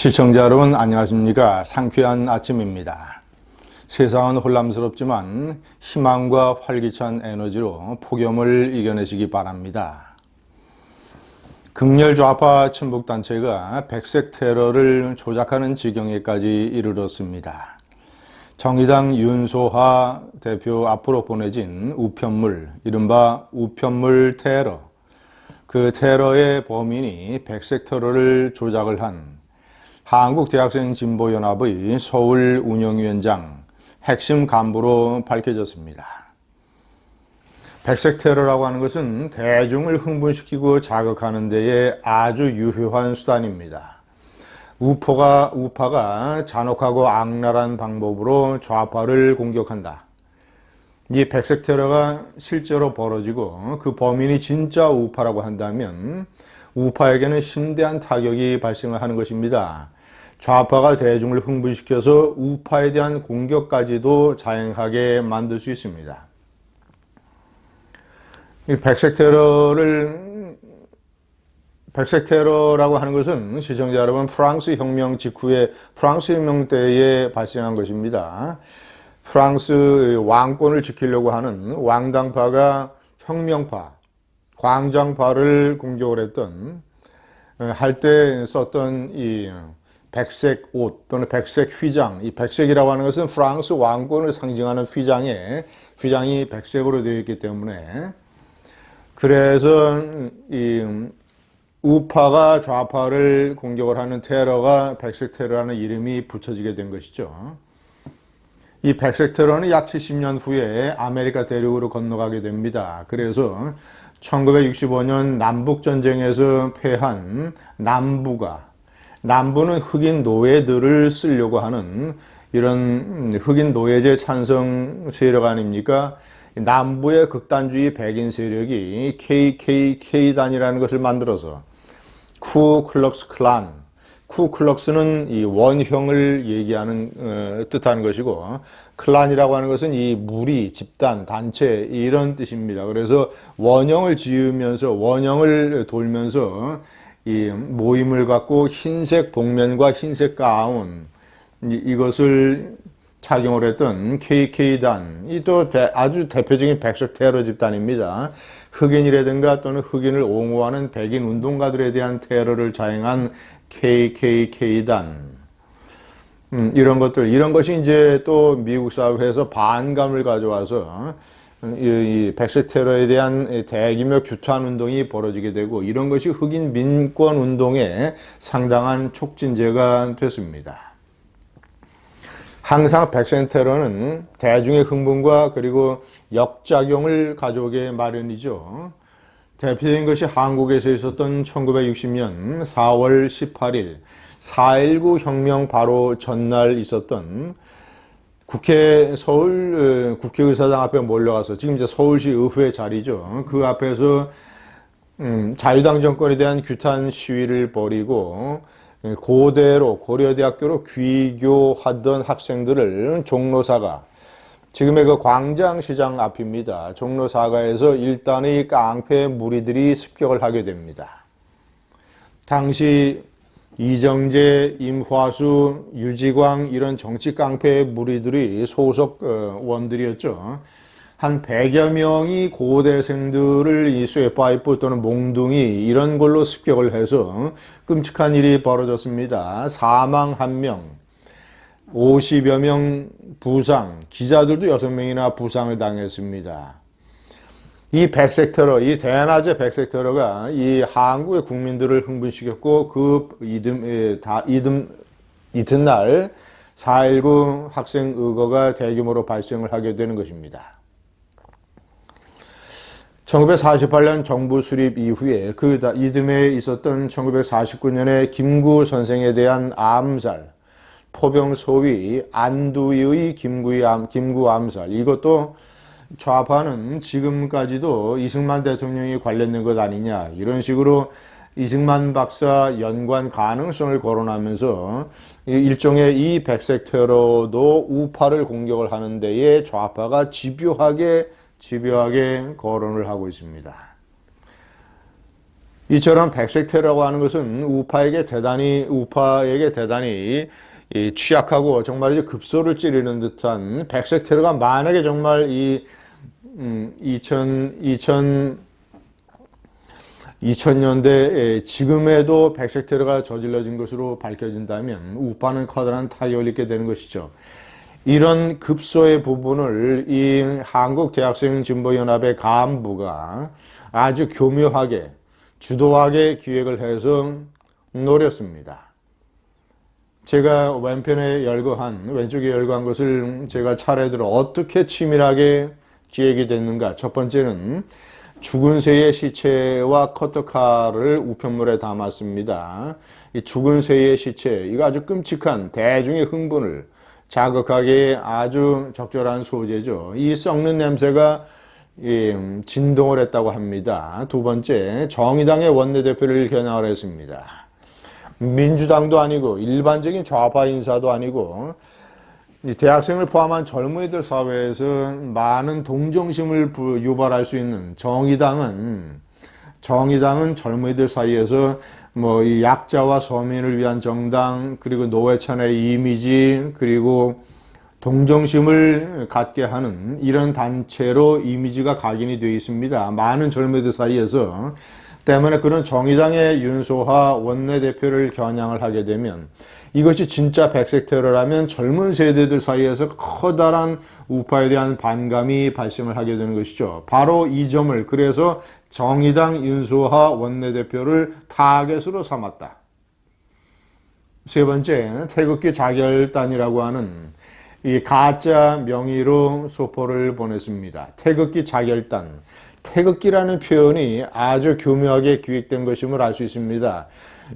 시청자 여러분 안녕하십니까? 상쾌한 아침입니다. 세상은 혼란스럽지만 희망과 활기찬 에너지로 폭염을 이겨내시기 바랍니다. 극렬 좌파 친북단체가 백색 테러를 조작하는 지경에까지 이르렀습니다. 정의당 윤소하 대표 앞으로 보내진 우편물, 이른바 우편물 테러. 그 테러의 범인이 백색 테러를 조작을 한 한국대학생진보연합의 서울 운영위원장 핵심 간부로 밝혀졌습니다. 백색 테러라고 하는 것은 대중을 흥분시키고 자극하는 데에 아주 유효한 수단입니다. 우파가 잔혹하고 악랄한 방법으로 좌파를 공격한다. 이 백색 테러가 실제로 벌어지고 그 범인이 진짜 우파라고 한다면 우파에게는 심대한 타격이 발생을 하는 것입니다. 좌파가 대중을 흥분시켜서 우파에 대한 공격까지도 자행하게 만들 수 있습니다. 이 백색 테러라고 하는 것은 시청자 여러분 프랑스 혁명 직후에 프랑스 혁명 때에 발생한 것입니다. 프랑스 왕권을 지키려고 하는 왕당파가 혁명파, 광장파를 공격을 했던 할 때 썼던 이 백색 옷 또는 백색 휘장, 이 백색이라고 하는 것은 프랑스 왕권을 상징하는 휘장이 백색으로 되어 있기 때문에 그래서 이 우파가 좌파를 공격을 하는 테러가 백색 테러라는 이름이 붙여지게 된 것이죠. 이 백색 테러는 약 70년 후에 아메리카 대륙으로 건너가게 됩니다. 그래서 1965년 남북전쟁에서 패한 남부는 흑인 노예들을 쓰려고 하는 이런 흑인 노예제 찬성 세력 아닙니까? 남부의 극단주의 백인 세력이 KKK단이라는 것을 만들어서 쿠클럭스 클란, 쿠클럭스는 이 원형을 얘기하는 뜻하는 것이고 클란이라고 하는 것은 이 무리, 집단, 단체 이런 뜻입니다. 그래서 원형을 지으면서 원형을 돌면서 이 모임을 갖고 흰색 복면과 흰색 가운 이것을 착용을 했던 KK단, 이 또 아주 대표적인 백색 테러 집단입니다. 흑인이라든가 또는 흑인을 옹호하는 백인 운동가들에 대한 테러를 자행한 KKK단, 이런 것이 이제 또 미국 사회에서 반감을 가져와서 이 백색 테러에 대한 대규모 규탄 운동이 벌어지게 되고 이런 것이 흑인 민권 운동에 상당한 촉진제가 됐습니다. 항상 백색 테러는 대중의 흥분과 그리고 역작용을 가져오게 마련이죠. 대표적인 것이 한국에서 있었던 1960년 4월 18일 4.19 혁명 바로 전날 있었던 서울 국회의사당 앞에 몰려가서 지금 이제 서울시 의회 자리죠. 그 앞에서 자유당 정권에 대한 규탄 시위를 벌이고 고려대학교로 귀교하던 학생들을 종로사가, 지금의 그 광장시장 앞입니다. 종로사가에서 일단의 깡패 무리들이 습격을 하게 됩니다. 당시 이정재, 임화수, 유지광 이런 정치 깡패 무리들이 소속 원들이었죠. 한 100여 명이 고대생들을 이 쇠파이프 또는 몽둥이 이런 걸로 습격을 해서 끔찍한 일이 벌어졌습니다. 사망 1명, 50여 명 부상, 기자들도 6명이나 부상을 당했습니다. 이 백색 테러, 이 대낮의 백색 테러가 이 한국의 국민들을 흥분시켰고 그 이튿날 4.19 학생 의거가 대규모로 발생을 하게 되는 것입니다. 1948년 정부 수립 이후에 그 이듬해에 있었던 1949년에 김구 선생에 대한 암살, 포병 소위 안두의 김구 암살, 이것도 좌파는 지금까지도 이승만 대통령이 관련된 것 아니냐 이런 식으로 이승만 박사 연관 가능성을 거론하면서 일종의 이 백색 테러도 우파를 공격을 하는 데에 좌파가 집요하게 거론을 하고 있습니다. 이처럼 백색 테러라고 하는 것은 우파에게 대단히 취약하고 정말 이제 급소를 찌르는 듯한 백색 테러가 만약에 정말 2000년대 지금에도 백색 테러가 저질러진 것으로 밝혀진다면 우파는 커다란 타격을 입게 되는 것이죠. 이런 급소의 부분을 이 한국대학생진보연합의 간부가 아주 교묘하게 주도하게 기획을 해서 노렸습니다. 제가 왼쪽에 열거한 것을 제가 차례대로 어떻게 치밀하게 기획이 됐는가. 첫 번째는 죽은 새의 시체와 커터칼을 우편물에 담았습니다. 이 죽은 새의 시체, 이거 아주 끔찍한 대중의 흥분을 자극하기에 아주 적절한 소재죠. 이 썩는 냄새가 진동을 했다고 합니다. 두 번째, 정의당의 원내대표를 겨냥을 했습니다. 민주당도 아니고 일반적인 좌파 인사도 아니고 대학생을 포함한 젊은이들 사회에서 많은 동정심을 유발할 수 있는 정의당은 젊은이들 사이에서 이 약자와 서민을 위한 정당, 그리고 노회찬의 이미지, 그리고 동정심을 갖게 하는 이런 단체로 이미지가 각인이 되어 있습니다. 많은 젊은이들 사이에서. 때문에 그런 정의당의 윤소하 원내대표를 겨냥을 하게 되면 이것이 진짜 백색 테러라면 젊은 세대들 사이에서 커다란 우파에 대한 반감이 발생을 하게 되는 것이죠. 바로 이 점을 그래서 정의당 윤소하 원내대표를 타겟으로 삼았다. 세 번째, 태극기 자결단이라고 하는 이 가짜 명의로 소포를 보냈습니다. 태극기 자결단. 태극기라는 표현이 아주 교묘하게 기획된 것임을 알 수 있습니다.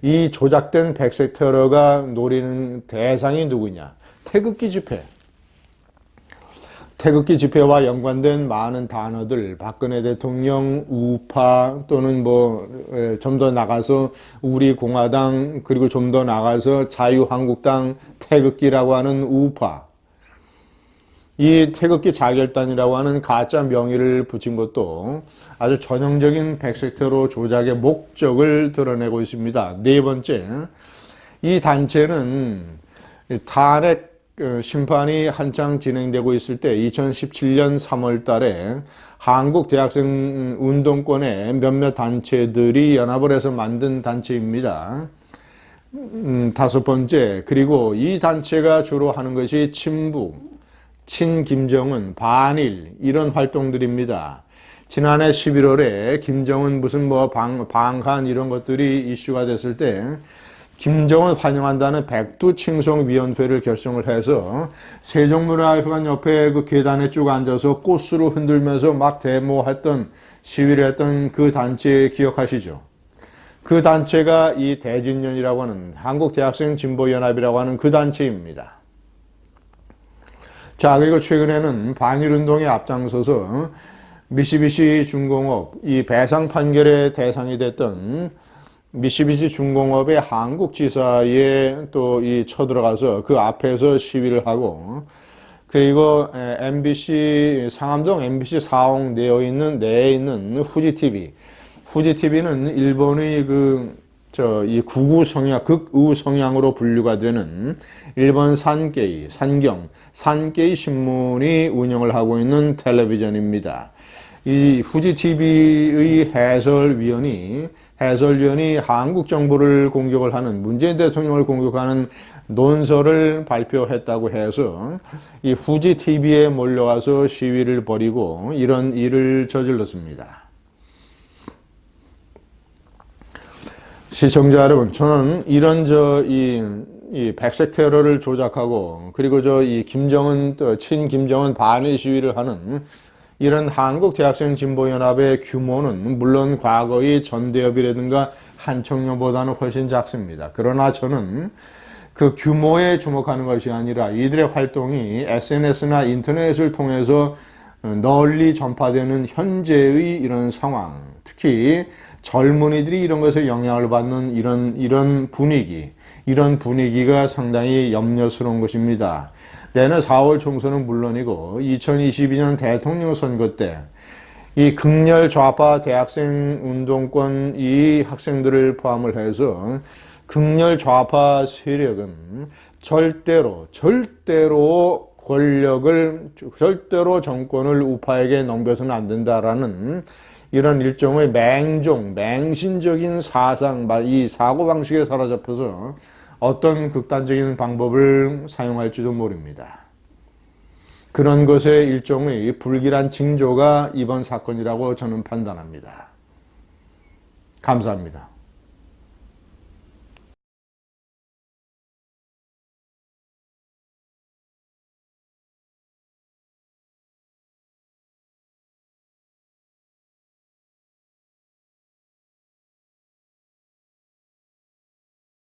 이 조작된 백색 테러가 노리는 대상이 누구냐? 태극기 집회. 태극기 집회와 연관된 많은 단어들, 박근혜 대통령, 우파 또는 좀 더 나가서 우리 공화당, 그리고 좀 더 나가서 자유한국당 태극기라고 하는 우파. 이 태극기 자결단이라고 하는 가짜 명의를 붙인 것도 아주 전형적인 백색 테러 조작의 목적을 드러내고 있습니다. 네 번째, 이 단체는 탄핵 심판이 한창 진행되고 있을 때 2017년 3월 달에 한국 대학생 운동권의 몇몇 단체들이 연합을 해서 만든 단체입니다. 다섯 번째, 그리고 이 단체가 주로 하는 것이 친북, 친김정은, 반일 이런 활동들입니다. 지난해 11월에 김정은 무슨 방한 이런 것들이 이슈가 됐을 때 김정은 환영한다는 백두칭송위원회를 결성을 해서 세종문화회관 옆에 그 계단에 쭉 앉아서 꽃수로 흔들면서 막 데모했던 시위를 했던 그 단체 기억하시죠? 그 단체가 이 대진연이라고 하는 한국대학생진보연합이라고 하는 그 단체입니다. 자, 그리고 최근에는 반일운동에 앞장서서 미쓰비시 중공업, 이 배상 판결의 대상이 됐던 미쓰비시 중공업의 한국지사에 또 쳐들어가서 그 앞에서 시위를 하고, 그리고 MBC, 상암동 MBC 사옥 내에 있는 후지TV. 후지TV는 일본의 이 극우 성향으로 분류가 되는 일본 산케이 신문이 운영을 하고 있는 텔레비전입니다. 이 후지TV의 해설위원이 한국 정부를 공격을 하는, 문재인 대통령을 공격하는 논설을 발표했다고 해서 이 후지TV에 몰려와서 시위를 벌이고 이런 일을 저질렀습니다. 시청자 여러분, 저는 이런 이 백색 테러를 조작하고, 그리고 이 친김정은 반일 시위를 하는 이런 한국대학생진보연합의 규모는 물론 과거의 전대협이라든가 한청년보다는 훨씬 작습니다. 그러나 저는 그 규모에 주목하는 것이 아니라 이들의 활동이 SNS나 인터넷을 통해서 널리 전파되는 현재의 이런 상황, 특히 젊은이들이 이런 것에 영향을 받는 이런 분위기가 상당히 염려스러운 것입니다. 내년 4월 총선은 물론이고 2022년 대통령 선거 때 이 극렬 좌파 대학생 운동권 이 학생들을 포함을 해서 극렬 좌파 세력은 절대로 권력을, 절대로 정권을 우파에게 넘겨서는 안 된다라는 이런 일종의 맹신적인 사상, 이 사고방식에 사로잡혀서 어떤 극단적인 방법을 사용할지도 모릅니다. 그런 것의 일종의 불길한 징조가 이번 사건이라고 저는 판단합니다. 감사합니다.